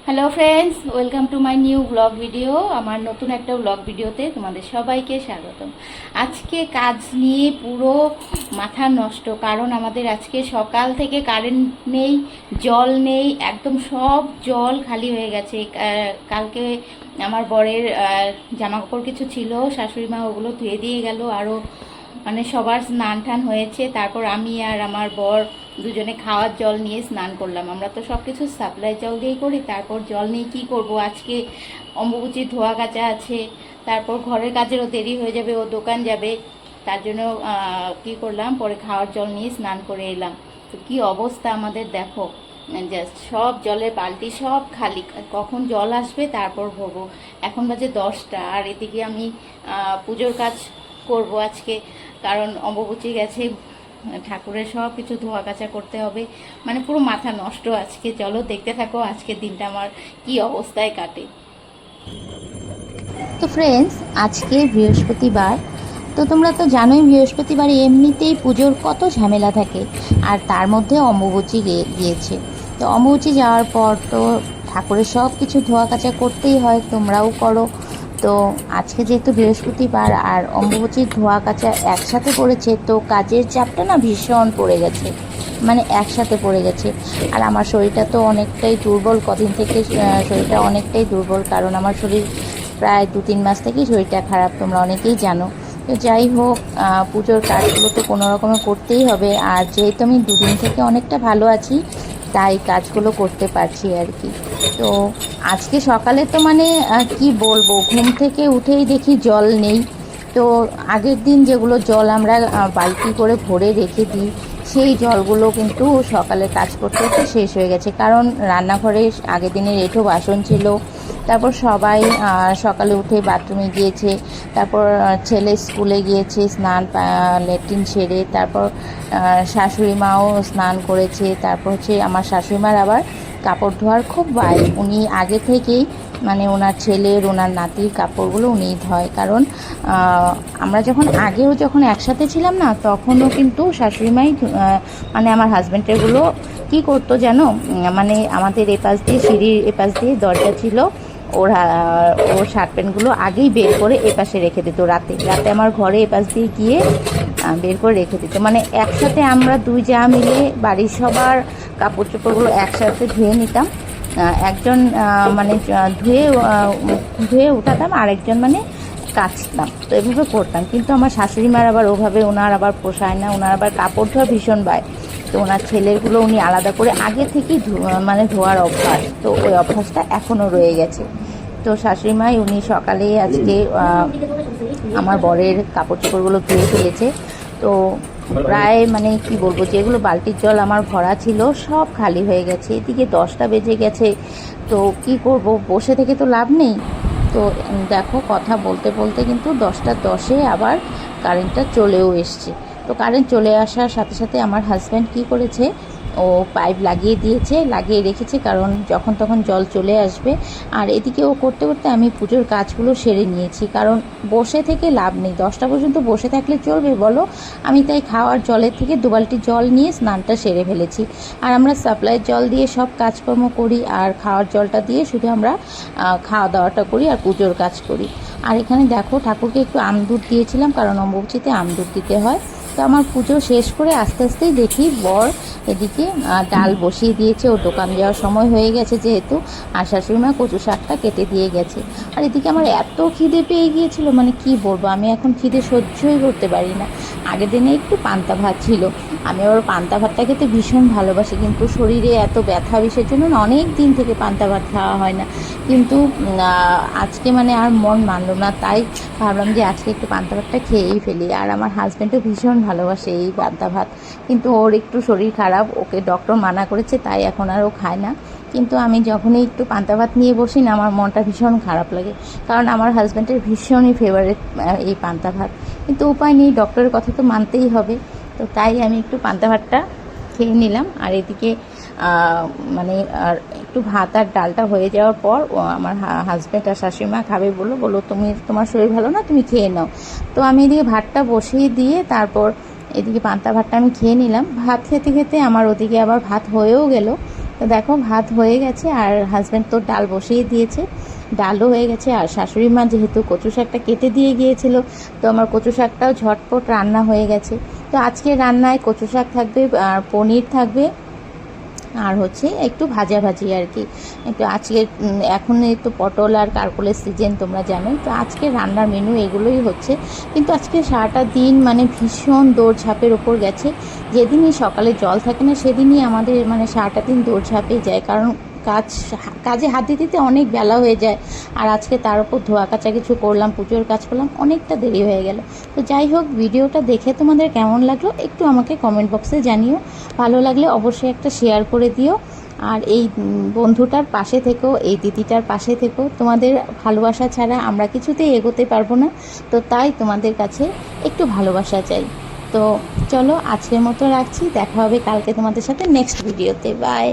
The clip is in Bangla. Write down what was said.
Hello friends, welcome to my new blog video. আমার নতুন একটা ব্লগ ভিডিওতে তোমাদের সবাইকে স্বাগতম। আজকে কাজ নিয়ে পুরো মাথা নষ্ট, কারণ আমাদের আজকে সকাল থেকে কারেন্ট নেই, জল নেই, একদম সব জল খালি হয়ে গেছে। কালকে আমার বরের জামা কাপড় কিছু ছিল, শাশুড়ি মা ওগুলো ধুয়ে দিয়ে গেল, আরও মানে সবার স্নান টান হয়েছে। তারপর আমি আর আমার বর দুজনে খাওয়ার জল নিয়ে স্নান করলাম। আমরা তো সব কিছু সাপ্লাই জল দিয়েই করি। তারপর জল নিয়ে কি করব, আজকে অম্বুবাচীর ধোয়া কাচা আছে, তারপর ঘরের কাজেরও দেরি হয়ে যাবে, ও দোকান যাবে। তার জন্য কি করলাম, পরে খাওয়ার জল নিয়ে স্নান করে এলাম। তো কি অবস্থা আমাদের দেখো, জাস্ট সব জলের বালতি সব খালি, কখন জল আসবে তারপর ভোগো। এখন বাজে 10টা, আর এদিকে আমি পুজোর কাজ করব আজকে, কারণ অম্বুবাচী গেছে, ঠাকুরের সব কিছু ধোয়া কাচা করতে হবে। মানে পুরো মাথা নষ্ট আজকে। চলো দেখতে থাকো আজকের দিনটা আমার কি অবস্থায় কাটে। তো ফ্রেন্ডস, আজকে বৃহস্পতিবার। তো তোমরা তো জানোই বৃহস্পতিবার এমনিতেই পুজোর কত ঝামেলা থাকে, আর তার মধ্যে অম্বুবাচী গিয়েছে। তো অম্বুবাচী যাওয়ার পর তো ঠাকুরের সব কিছু ধোয়া কাচা করতেই হয়, তোমরাও করো। তো আজকে যেহেতু বৃহস্পতিবার আর অম্বুবাচীর ধোয়া কাচা একসাথে পড়েছে, তো কাজের চাপটা না ভীষণ পড়ে গেছে, মানে একসাথে পড়ে গেছে। আর আমার শরীরটা তো অনেকটাই দুর্বল, কদিন থেকে শরীরটা অনেকটাই দুর্বল, কারণ আমার শরীর প্রায় 2-3 মাস থেকেই শরীরটা খারাপ, তোমরা অনেকেই জানো। তো যাই হোক, পুজোর কাজগুলো তো কোনো রকমে করতেই হবে, আর যেহেতু আমি 2 দিন থেকে অনেকটা ভালো আছি, তাই কাজগুলো করতে পারছি আর কি। তো আজকে সকালে তো মানে কি বলবো, ঘুম থেকে উঠেই দেখি জল নেই। তো আগের দিন যেগুলো জল আমরা বালতি করে ভরে রেখে দিই, সেই জলগুলো কিন্তু সকালে কাজ করতে করতে শেষ হয়ে গেছে, কারণ রান্নাঘরে আগের দিনের এঁঠো বাসন ছিল। তারপর সবাই সকালে উঠে বাথরুমে গিয়েছে, তারপর ছেলে স্কুলে গিয়েছে স্নান ল্যাট্রিন সেরে, তারপর শাশুড়ি মাও স্নান করেছে। তারপর হচ্ছে আমার শাশুড়ি মার আবার কাপড় ধোয়ার খুব বাই, উনি আগে থেকেই মানে ওনার ছেলের ওনার নাতির কাপড়গুলো উনিই ধয়, কারণ আমরা যখন একসাথে ছিলাম না, তখনও কিন্তু শাশুড়িমাই মানে আমার হাজব্যান্ডেরগুলো কী করতো জানো, মানে আমাদের এপাশ দিয়ে সিঁড়ির এপাশ দিয়ে দরজা ছিল, ওর শার্ট প্যান্টগুলো আগেই বের করে এপাশে রেখে দিত। রাতে রাতে আমার ঘরে এপাশ দিয়ে গিয়ে বের করে রেখে দিত, মানে একসাথে আমরা দুই যা মিলে বাড়ির সবার কাপড় চোপড়গুলো একসাথে ধুয়ে নিতাম। একজন মানে ধুয়ে উঠাতাম, আরেকজন মানে কাচতাম। তো এভাবে করতাম, কিন্তু আমার শাশুড়ি মার আবার ওভাবে ওনার আবার পোষায় না, ওনার আবার কাপড় ধোয়া ভীষণ বায়। তো ওনার ছেলেরগুলো উনি আলাদা করে আগে থেকেই মানে ধোয়ার অভ্যাস, তো ওই অভ্যাসটা এখনও রয়ে গেছে। তো শাশুড়ি মাই উনি সকালেই আজকে আমার বরের কাপড় চোপড়গুলো ধুয়ে ফেলেছে। তো প্রায় মানে কি বলবো, যেগুলো বালতির জল আমার ভরা ছিল সব খালি হয়ে গেছে। এদিকে 10টা বেজে গেছে, তো কি করব, বসে থেকে তো লাভ নেই। তো দেখো, কথা বলতে বলতে কিন্তু 10টা 10-এ আবার কারেন্টটা চলেও এসছে। তো কারেন্ট চলে আসার সাথে সাথে আমার হাজব্যান্ড কি করেছে, ও পাইপ লাগিয়ে রেখেছে, কারণ যখন তখন জল চলে আসবে। আর এদিকে ও করতে করতে আমি পুজোর কাজগুলো সেরে নিয়েছি, কারণ বসে থেকে লাভ নেই, 10টা পর্যন্ত বসে থাকলে চলবে বলো। আমি তাই খাওয়ার জলের থেকে 2 বালতি জল নিয়ে স্নানটা সেরে ফেলেছি। আর আমরা সাপ্লাইয়ের জল দিয়ে সব কাজকর্ম করি, আর খাওয়ার জলটা দিয়ে শুধু আমরা খাওয়া দাওয়াটা করি আর পুজোর কাজ করি। আর এখানে দেখো, ঠাকুরকে একটু আমদুধ দিয়েছিলাম, কারণ অম্বুবাচীতে আমদুধ দিতে হয়। তো আমার পুজো শেষ করে আস্তে আস্তেই দেখি বর এদিকে ডাল বসিয়ে দিয়েছে, ও দোকান যাওয়ার সময় হয়ে গেছে যেহেতু, আর শাশুড়ি মা কচু শাকটা কেটে দিয়ে গেছে। আর এদিকে আমার এত খিদে পেয়ে গিয়েছিল, মানে কি বলবো, আমি এখন খিদে সহ্যই করতে পারি না। আগের দিনে একটু পান্তা ভাত ছিল, আমি আবার পান্তা ভাতটা খেতে ভীষণ ভালোবাসি, কিন্তু শরীরে এত ব্যথা বিষের জন্য না অনেক দিন থেকে পান্তা ভাত খাওয়া হয় না। কিন্তু আজকে মানে আর মন মানলো না, তাই ভাবলাম যে আজকে একটু পান্তা ভাতটা খেয়েই ফেলি। আর আমার হাজব্যান্ডও ভীষণ ভালোবাসে এই পান্তা ভাত, কিন্তু ওর একটু শরীর খারাপ, ওকে ডক্টর মানা করেছে, তাই এখন আর ও খায় না। কিন্তু আমি যখনই একটু পান্তা ভাত নিয়ে বসি না, আমার মনটা ভীষণ খারাপ লাগে, কারণ আমার হাজব্যান্ডের ভীষণই ফেভারিট এই পান্তা ভাত। কিন্তু উপায় নেই, ডক্টরের কথা তো মানতেই হবে। তো তাই আমি একটু পান্তা ভাতটা খেয়ে নিলাম। আর এদিকে মানে আর একটু ভাত আর ডালটা হয়ে যাওয়ার পর আমার হাজব্যান্ড আর শাশুড়িমা খাবে বললো তোমার শরীর ভালো না, তুমি খেয়ে নাও। তো আমি এদিকে ভাতটা বসিয়ে দিয়ে তারপর এদিকে পান্তা ভাতটা আমি খেয়ে নিলাম। ভাত খেতে খেতে আমার ওদিকে আবার ভাত হয়েও গেল। তো দেখো ভাত হয়ে গেছে আর হাজব্যান্ড তো ডাল বসিয়ে দিয়েছে, ডালও হয়ে গেছে। আর শাশুড়ি মা যেহেতু কচু শাকটা কেটে দিয়ে গিয়েছিল, তো আমার কচু শাকটাও ঝটপট রান্না হয়ে গেছে। তো আজকে রান্নায় কচু শাক থাকবে আর পনির থাকবে আর হচ্ছে একটু ভাজাভাজি আর কি। একটু আজকে এখন এই তো পটল আর কারকলের সিজন তোমরা জানোই। তো আজকে রান্নার মেনু এগুলোই হচ্ছে। কিন্তু আজকে সারাটা দিন মানে ভীষণ দৌড়ঝাঁপের ওপর গেছে। যেদিনই সকালে জল থাকে না সেদিনই আমাদের মানে সারাটা দিন দৌড়ঝাঁপেই যায়, কারণ কাজে হাত দিতে দিতে অনেক বেলা হয়ে যায়। আর আজকে তার উপর ধোয়া কাচা কিছু করলাম, পুজোর কাজ করলাম, অনেকটা দেরি হয়ে গেল। তো যাই হোক, ভিডিওটা দেখে তোমাদের কেমন লাগলো একটু আমাকে কমেন্ট বক্সে জানিও। ভালো লাগলে অবশ্যই একটা শেয়ার করে দিও। আর এই বন্ধুটার পাশে থেকো, এই দিদিটার পাশে থেকো। তোমাদের ভালোবাসা ছাড়া আমরা কিছুতেই এগোতে পারবো না। তো তাই তোমাদের কাছে একটু ভালোবাসা চাই। তো চলো আজকের মতো রাখছি, দেখা হবে কালকে তোমাদের সাথে নেক্সট ভিডিওতে। বাই।